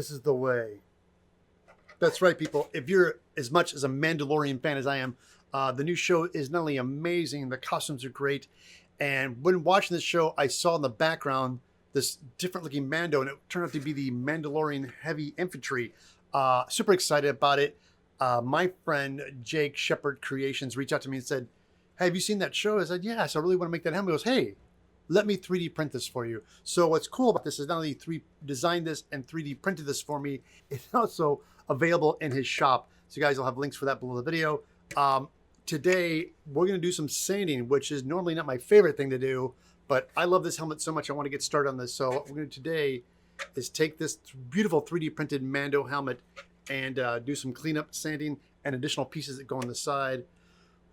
This is the way. That's right, people. If you're as much as a Mandalorian fan as I am, the new show is not only amazing, the costumes are great. And when watching this show, I saw in the background this different looking Mando, and it turned out to be the Mandalorian Heavy Infantry. Super excited about it. My friend Jake Shepherd Creations reached out to me and said, "Hey, have you seen that show?" I said, "Yes, I really want to make that helmet." He goes, "Hey, let me 3D print this for you." So what's cool about this is not only designed this and 3D printed this for me, it's also available in his shop. So you guys will have links for that below the video. Today, we're going to do some sanding, which is normally not my favorite thing to do, but I love this helmet so much I want to get started on this. So what we're going to do today is take this beautiful 3D printed Mando helmet and do some cleanup sanding and additional pieces that go on the side.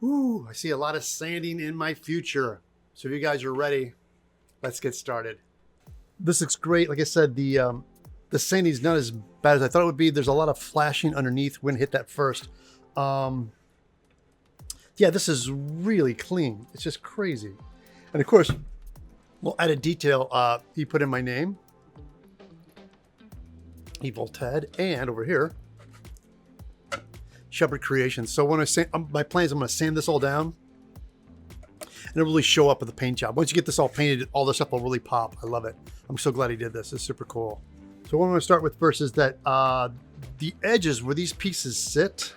Ooh, I see a lot of sanding in my future. So if you guys are ready, let's get started. This looks great. Like I said, the sanding is not as bad as I thought it would be. There's a lot of flashing underneath. We're gonna hit that first. Yeah, this is really clean. It's just crazy. And of course, we'll add a detail. He put in my name, Evil Ted, and over here, Shepherd Creations. So when I sand, my plan is I'm going to sand this all down, and it'll really show up with the paint job. Once you get this all painted, all this stuff will really pop. I love it. I'm so glad he did this. It's super cool. So what I'm going to start with first is that the edges where these pieces sit,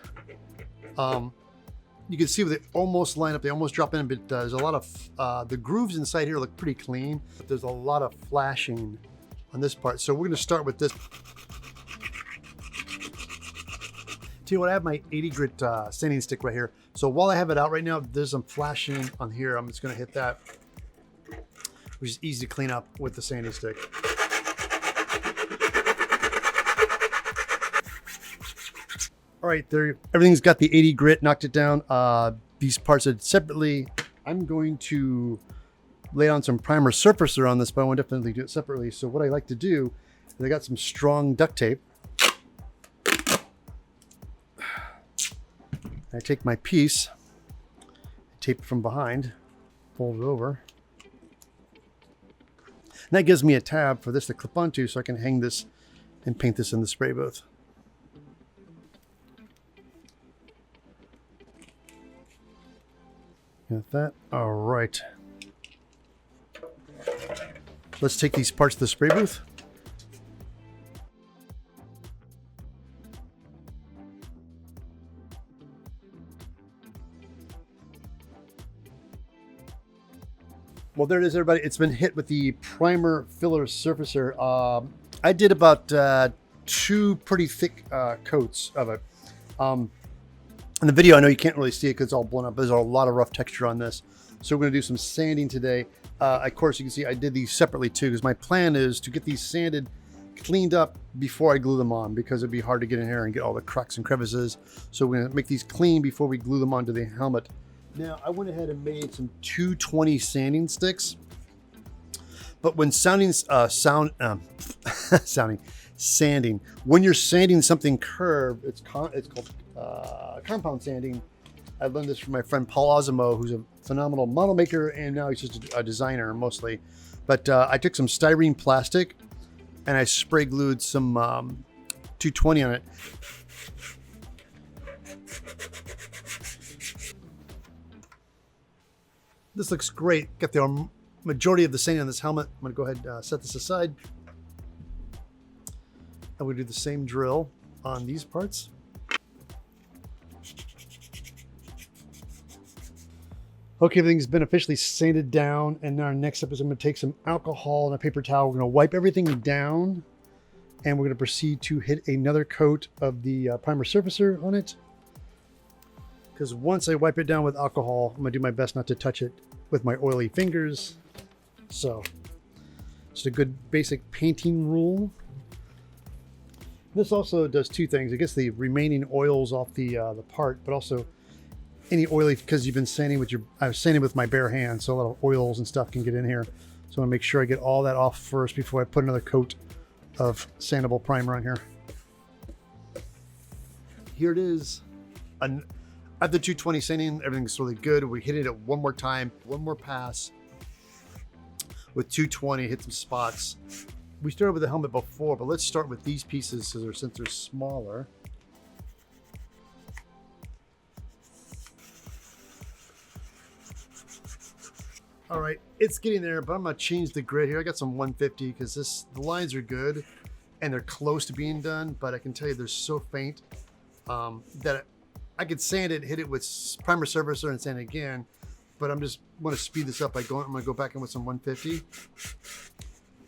you can see where they almost line up. They almost drop in, but there's a lot of, the grooves inside here look pretty clean. But there's a lot of flashing on this part. So we're going to start with this. Tell you what, I have my 80 grit sanding stick right here. So while I have it out right now, there's some flashing on here. I'm just going to hit that, which is easy to clean up with the sanding stick. All right, there, everything's got the 80 grit, knocked it down. These parts are separately. I'm going to lay on some primer surfacer on this, but I want to definitely do it separately. So what I like to do is I got some strong duct tape. I take my piece, tape it from behind, fold it over. And that gives me a tab for this to clip onto so I can hang this and paint this in the spray booth. Got that? All right. Let's take these parts to the spray booth. Well, there it is, everybody. It's been hit with the primer filler surfacer. I did about 2 pretty thick coats of it. In the video, I know you can't really see it because it's all blown up. There's a lot of rough texture on this. So we're going to do some sanding today. Of course, you can see I did these separately too, because my plan is to get these sanded, cleaned up before I glue them on, because it'd be hard to get in here and get all the cracks and crevices. So we're going to make these clean before we glue them onto the helmet. Now, I went ahead and made some 220 sanding sticks. But when sanding, when you're sanding something curved, it's called compound sanding. I learned this from my friend Paul Osimo, who's a phenomenal model maker, and now he's just a designer mostly. But I took some styrene plastic and I spray glued some 220 on it. This looks great. Got the majority of the sanding on this helmet. I'm going to go ahead and set this aside. And we do the same drill on these parts. Okay, everything's been officially sanded down, and our next step is I'm going to take some alcohol and a paper towel. We're going to wipe everything down, and we're going to proceed to hit another coat of the primer surfacer on it. Because once I wipe it down with alcohol, I'm going to do my best not to touch it with my oily fingers. So, just a good basic painting rule. This also does 2 things. It gets the remaining oils off the part, but also any oily, because you've been sanding with I was sanding with my bare hand, so a lot of oils and stuff can get in here. So I want to make sure I get all that off first before I put another coat of sandable primer on here. Here it is. At the 220 sanding, everything's really good. We hit it one more time, one more pass with 220, hit some spots, we started with the helmet before, but let's start with these pieces since they're smaller. All right, it's getting there, but I'm gonna change the grit here. I got some 150 because the lines are good and they're close to being done, but I can tell you they're so faint that I could sand it, hit it with primer surfacer and sand it again, but I'm just want to speed this up by I'm gonna go back in with some 150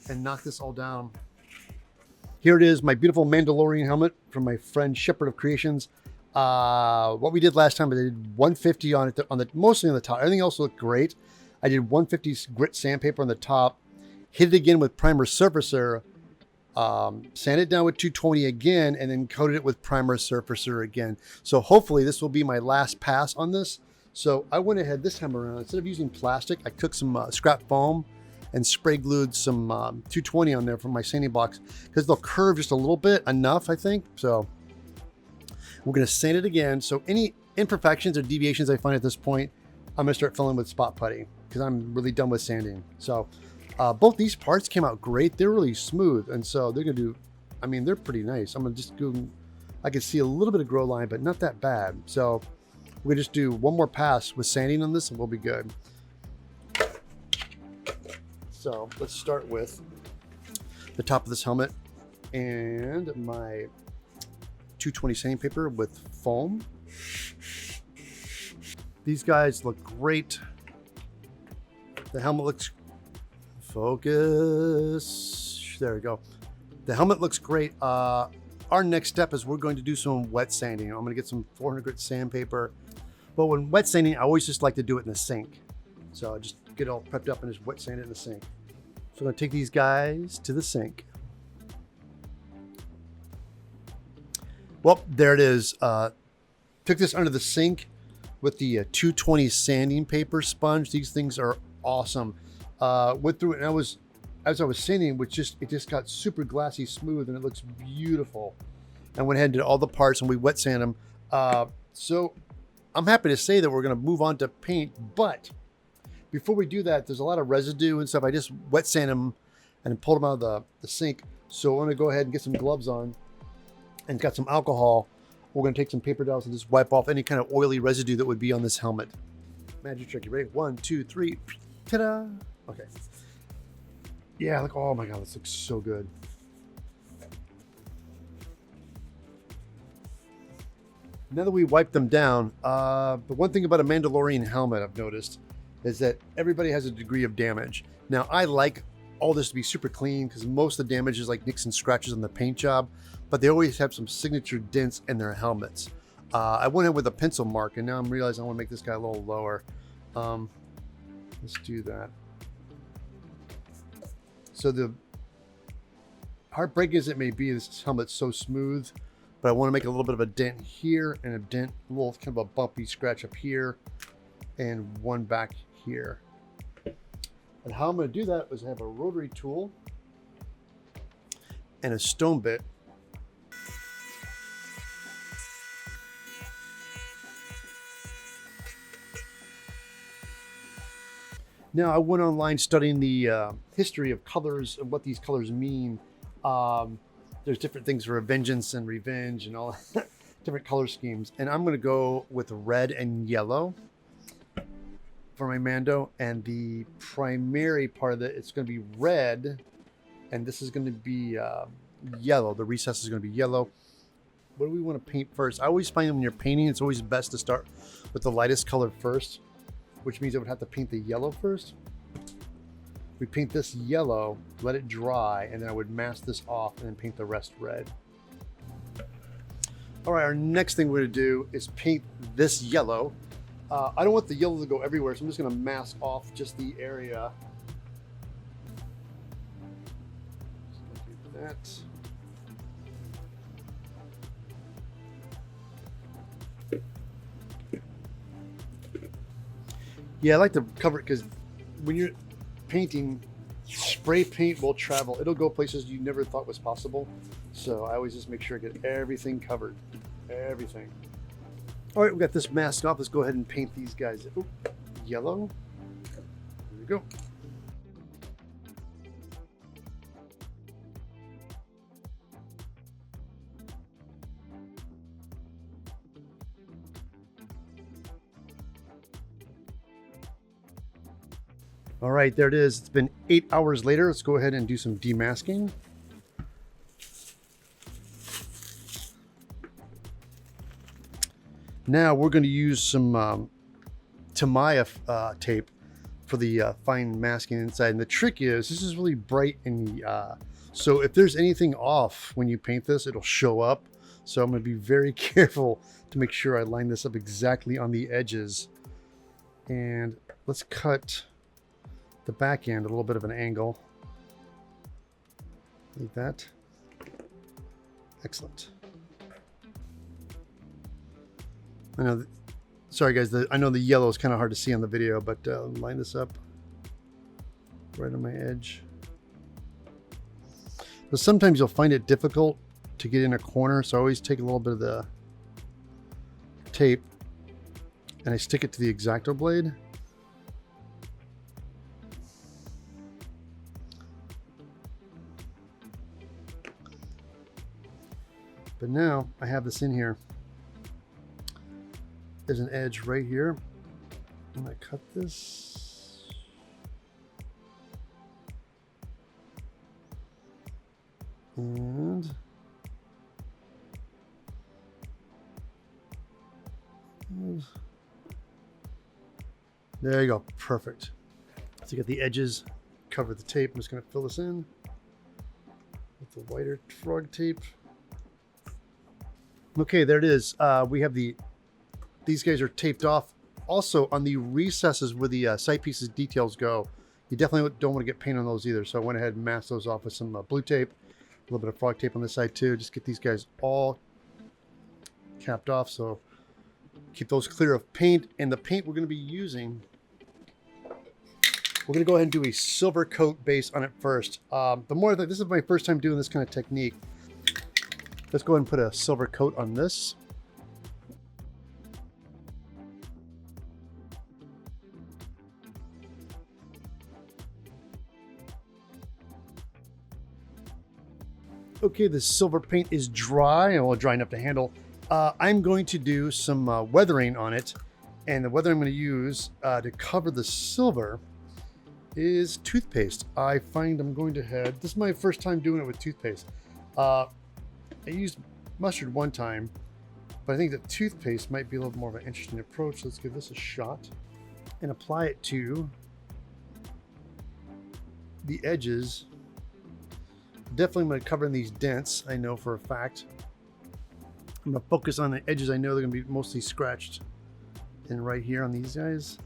and knock this all down. Here it is, my beautiful Mandalorian helmet from my friend Shepherd of Creations. What we did last time, I did 150 on it, mostly on the top. Everything else looked great. I did 150 grit sandpaper on the top, hit it again with primer surfacer, sand it down with 220 again, and then coated it with primer surfacer again. So hopefully this will be my last pass on this. So I went ahead this time around, instead of using plastic, I took some scrap foam and spray glued some 220 on there from my sanding box because they'll curve just a little bit, enough I think. So we're gonna sand it again. So any imperfections or deviations I find at this point, I'm gonna start filling with spot putty because I'm really done with sanding. So both these parts came out great. They're really smooth. And so they're gonna do, I mean, they're pretty nice. I'm gonna just go, I can see a little bit of grow line, but not that bad. So we're gonna just do one more pass with sanding on this and we'll be good. So let's start with the top of this helmet and my 220 sanding paper with foam. These guys look great. The helmet looks, focus, there we go. The helmet looks great. Our next step is we're going to do some wet sanding. I'm gonna get some 400 grit sandpaper. But when wet sanding, I always just like to do it in the sink. So I just get all prepped up and just wet sand it in the sink. So I'm gonna take these guys to the sink. Well, there it is. Took this under the sink with the 220 sanding paper sponge. These things are awesome. Went through it, and as I was sanding, it just got super glassy smooth, and it looks beautiful. I went ahead and did all the parts, and we wet sand them. So I'm happy to say that we're going to move on to paint, but before we do that, there's a lot of residue and stuff. I just wet sand them and pulled them out of the sink. So I'm going to go ahead and get some gloves on and got some alcohol. We're going to take some paper towels and just wipe off any kind of oily residue that would be on this helmet. Magic trick. You ready? 1, 2, 3. Ta-da! Okay. Yeah, look. Oh my God, this looks so good. Now that we wiped them down, the one thing about a Mandalorian helmet I've noticed is that everybody has a degree of damage. Now, I like all this to be super clean because most of the damage is like nicks and scratches on the paint job, but they always have some signature dents in their helmets. I went in with a pencil mark, and now I'm realizing I want to make this guy a little lower. Let's do that. So the heartbreaking as it may be, this helmet's so smooth, but I want to make a little bit of a dent here and a dent, a little kind of a bumpy scratch up here and one back here. And how I'm going to do that is I have a rotary tool and a stone bit. Now, I went online studying the history of colors and what these colors mean. There's different things for vengeance and revenge and all different color schemes. And I'm going to go with red and yellow for my Mando. And the primary part of it, it's going to be red. And this is going to be yellow. The recess is going to be yellow. What do we want to paint first? I always find when you're painting, it's always best to start with the lightest color first, which means I would have to paint the yellow first. We paint this yellow, let it dry, and then I would mask this off and then paint the rest red. All right, our next thing we're gonna do is paint this yellow. I don't want the yellow to go everywhere, so I'm just gonna mask off just the area. Like that. Yeah, I like to cover it because when you're painting, spray paint will travel. It'll go places you never thought was possible. So I always just make sure I get everything covered. Everything. All right, we got this mask off. Let's go ahead and paint these guys. Ooh, yellow. There we go. All right, there it is. It's been 8 hours later. Let's go ahead and do some demasking. Now we're going to use some Tamiya tape for the fine masking inside. And the trick is, this is really bright and so if there's anything off when you paint this, it'll show up. So I'm going to be very careful to make sure I line this up exactly on the edges. And let's cut the back end a little bit of an angle. Like that. Excellent. I know, sorry guys, I know the yellow is kind of hard to see on the video, but line this up right on my edge. But sometimes you'll find it difficult to get in a corner, so I always take a little bit of the tape and I stick it to the X-Acto blade. But now I have this in here. There's an edge right here. I'm going to cut this. And there you go. Perfect. So you get the edges, cover the tape. I'm just going to fill this in with the whiter frog tape. Okay, there it is. We have these guys are taped off. Also on the recesses where the sight pieces details go, you definitely don't want to get paint on those either. So I went ahead and masked those off with some blue tape, a little bit of frog tape on this side too. Just get these guys all capped off. So keep those clear of paint. And the paint we're going to be using, we're going to go ahead and do a silver coat base on it first. This is my first time doing this kind of technique. Let's go ahead and put a silver coat on this. Okay, the silver paint is dry, well, dry enough to handle. I'm going to do some weathering on it, and the weather I'm going to use to cover the silver is toothpaste. I find I'm going to head, this is my first time doing it with toothpaste. I used mustard one time, but I think that toothpaste might be a little more of an interesting approach. Let's give this a shot and apply it to the edges. Definitely I'm going to cover in these dents, I know for a fact. I'm going to focus on the edges. I know they're going to be mostly scratched. And right here on these guys.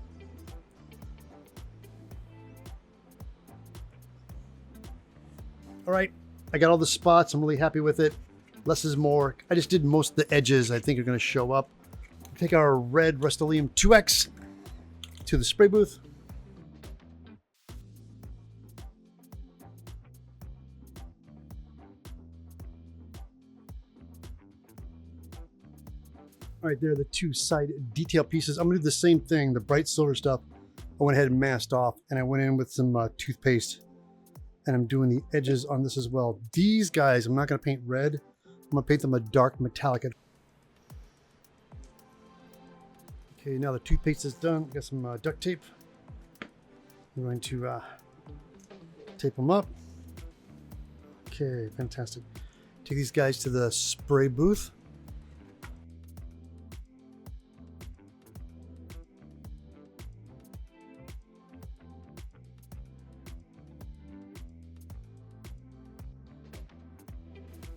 All right, I got all the spots. I'm really happy with it. Less is more. I just did most of the edges I think are going to show up. Take our red Rust-Oleum 2X to the spray booth. All right, there are the two side detail pieces. I'm gonna do the same thing, the bright silver stuff. I went ahead and masked off, and I went in with some toothpaste, and I'm doing the edges on this as well. These guys, I'm not gonna paint red. I'm gonna paint them a dark metallic. Okay, now the toothpaste is done. Got some duct tape. I'm going to tape them up. Okay, fantastic. Take these guys to the spray booth.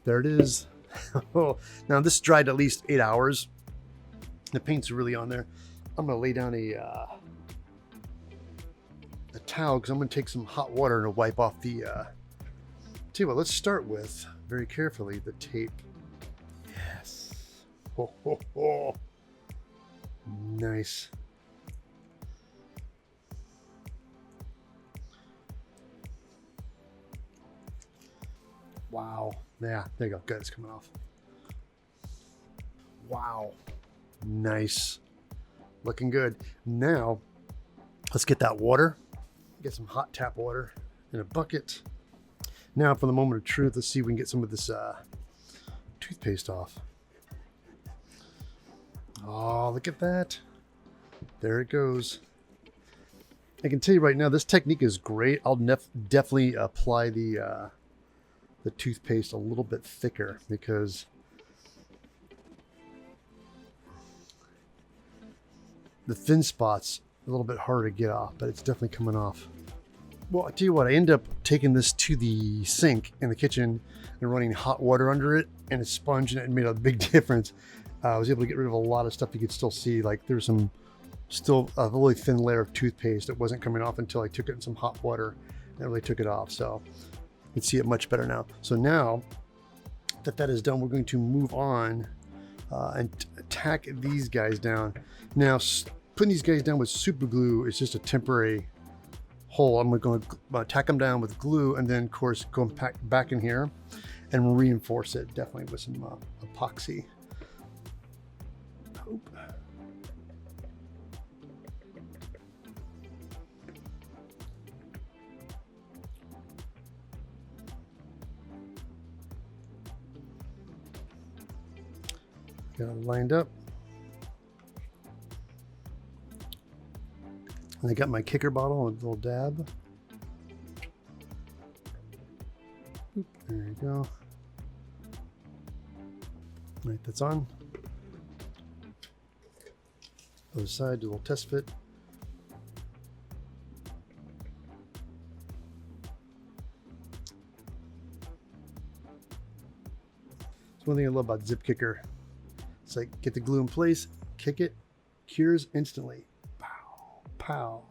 There it is. Now this dried at least 8 hours. The paint's really on there. I'm gonna lay down a towel because I'm gonna take some hot water to wipe off the. Tell you what, let's start with very carefully the tape. Yes. Ho, ho, ho. Nice. Wow. Yeah, there you go. Good, it's coming off. Wow. Nice. Looking good. Now, let's get that water. Get some hot tap water in a bucket. Now for the moment of truth, let's see if we can get some of this toothpaste off. Oh, look at that. There it goes. I can tell you right now, this technique is great. I'll definitely apply the toothpaste a little bit thicker because the thin spots a little bit harder to get off, but it's definitely coming off. Well, I tell you what, I ended up taking this to the sink in the kitchen and running hot water under it and a sponge, and it made a big difference. I was able to get rid of a lot of stuff you could still see. Like there's still a really thin layer of toothpaste that wasn't coming off until I took it in some hot water and it really took it off. So you can see it much better now. So now that that is done, we're going to move on and tack these guys down. Now, putting these guys down with super glue is just a temporary hole. I'm going to tack them down with glue and then, of course, go back in here and reinforce it, definitely with some epoxy. Oop. Got it lined up. And I got my kicker bottle, a little dab. Oop, there you go. All right, that's on. Other side, do a little test fit. It's one thing I love about Zip Kicker. It's like, get the glue in place, kick it, cures instantly. Pow, pow.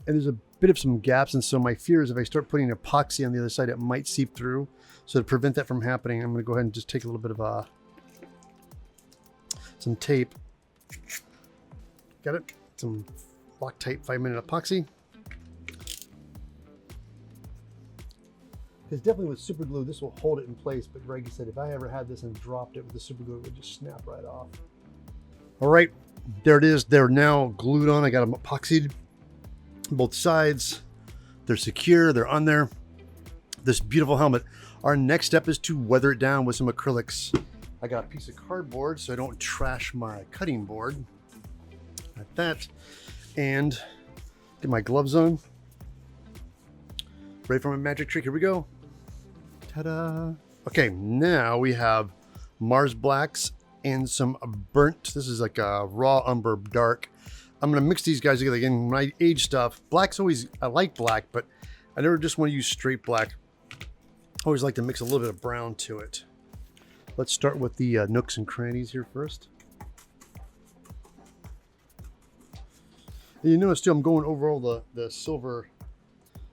And there's a bit of some gaps, and so my fear is if I start putting epoxy on the other side, it might seep through. So to prevent that from happening, I'm going to go ahead and just take a little bit of some tape. Got it? Some Loctite 5-minute epoxy. Because definitely with super glue, this will hold it in place. But like I said, if I ever had this and dropped it with the super glue, it would just snap right off. All right, there it is. They're now glued on. I got them epoxied both sides. They're secure. They're on there. This beautiful helmet. Our next step is to weather it down with some acrylics. I got a piece of cardboard so I don't trash my cutting board. Like that. And get my gloves on. Ready for my magic trick. Here we go. Ta-da. Okay, now we have Mars Blacks and some burnt. This is like a raw umber dark. I'm going to mix these guys together again. When I age stuff, black's always, I like black, but I never just want to use straight black. I always like to mix a little bit of brown to it. Let's start with the nooks and crannies here first. And you notice too, I'm going over all the silver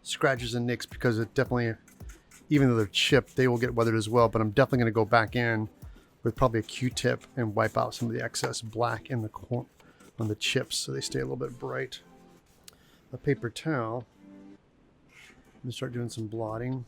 scratches and nicks because it definitely, even though they're chipped, they will get weathered as well. But I'm definitely going to go back in with probably a Q-tip and wipe out some of the excess black in the corner on the chips so they stay a little bit bright. A paper towel. I'm going to start doing some blotting.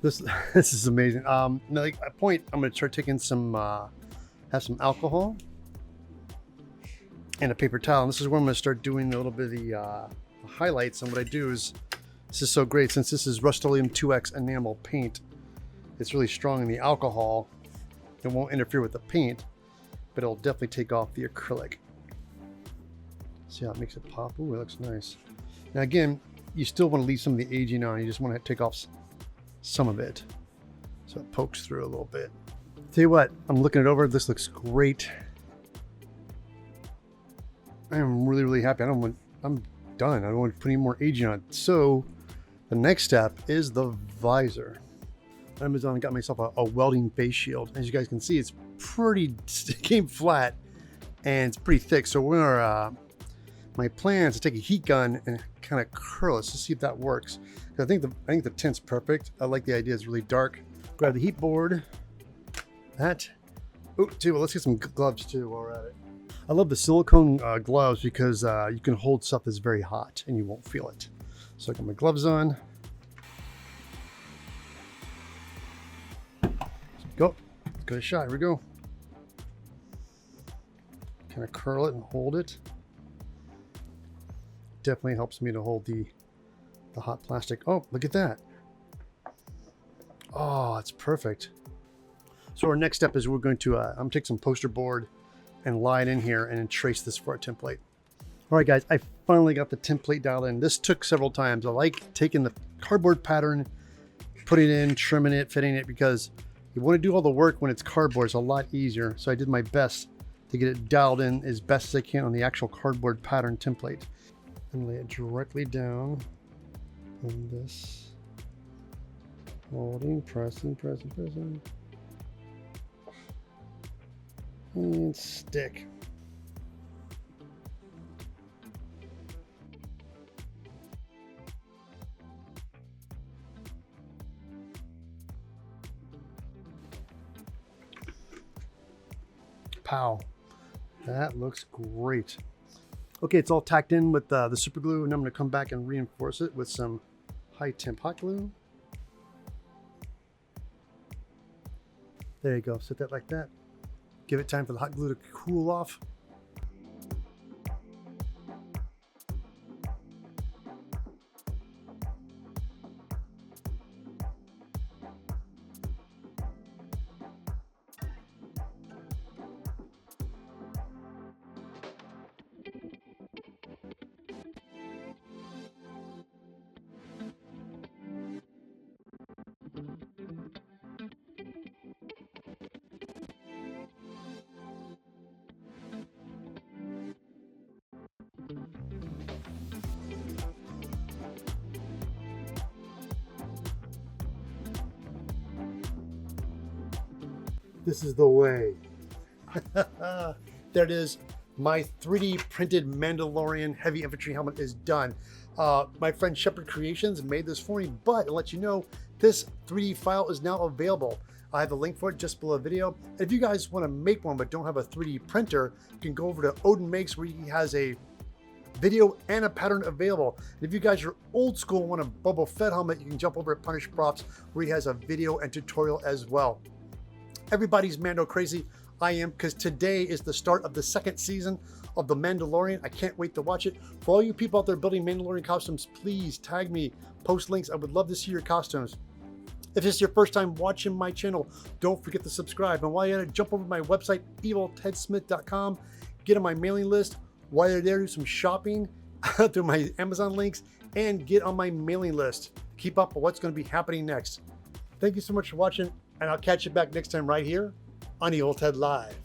This is amazing. Like a point, I'm going to start taking some, have some alcohol and a paper towel. And this is where I'm going to start doing a little bit of the highlights. And what I do is, this is so great since this is Rust-Oleum 2X enamel paint. It's really strong in the alcohol. It won't interfere with the paint, but it'll definitely take off the acrylic. See how it makes it pop? Ooh, it looks nice. Now again, you still want to leave some of the aging on. You just want to take off some of it so it pokes through a little bit. Tell you what, I'm looking it over. This looks great. I am really happy. I'm done. I don't want to put any more aging on it. So the next step is the visor. Amazon got myself a welding face shield. As you guys can see, it's pretty, it came flat and it's pretty thick. So we're gonna, my plan is to take a heat gun and kind of curl it to see if that works. I think the tint's perfect. I like the idea. It's really dark. Grab the heat board. That. Oh, let's get some gloves too while we're at it. I love the silicone gloves because you can hold stuff that's very hot and you won't feel it. So I got my gloves on. Go. Let's get a shot. Here we go. Kind of curl it and hold it. Definitely helps me to hold the hot plastic. Oh, look at that. Oh, it's perfect. So our next step is we're going to, I'm gonna take some poster board and lie it in here and then trace this for our template. All right, guys, I finally got the template dialed in. This took several times. I like taking the cardboard pattern, putting it in, trimming it, fitting it, because you want to do all the work when it's cardboard. It's a lot easier. So I did my best to get it dialed in as best as I can on the actual cardboard pattern template. And lay it directly down on this. Holding, pressing, pressing, pressing. And stick. Pow. That looks great. Okay, it's all tacked in with the super glue, and I'm going to come back and reinforce it with some high temp hot glue. There you go. Set that like that. Give it time for the hot glue to cool off. This is the way. There it is. My 3D printed Mandalorian heavy infantry helmet is done. My friend Shepherd Creations made this for me, but I'll let you know, this 3D file is now available. I have a link for it just below the video. And if you guys want to make one but don't have a 3D printer, you can go over to Odin Makes, where he has a video and a pattern available. And if you guys are old school and want a Boba Fett helmet, you can jump over at Punish Props, where he has a video and tutorial as well. Everybody's Mando crazy. I am, because today is the start of the second season of The Mandalorian. I can't wait to watch it. For all you people out there building Mandalorian costumes, please tag me, post links. I would love to see your costumes. If this is your first time watching my channel, don't forget to subscribe. And while you're at it, jump over to my website, eviltedsmith.com. Get on my mailing list. While you're there, do some shopping through my Amazon links and get on my mailing list. Keep up with what's going to be happening next. Thank you so much for watching, and I'll catch you back next time right here on Evil Ted Live.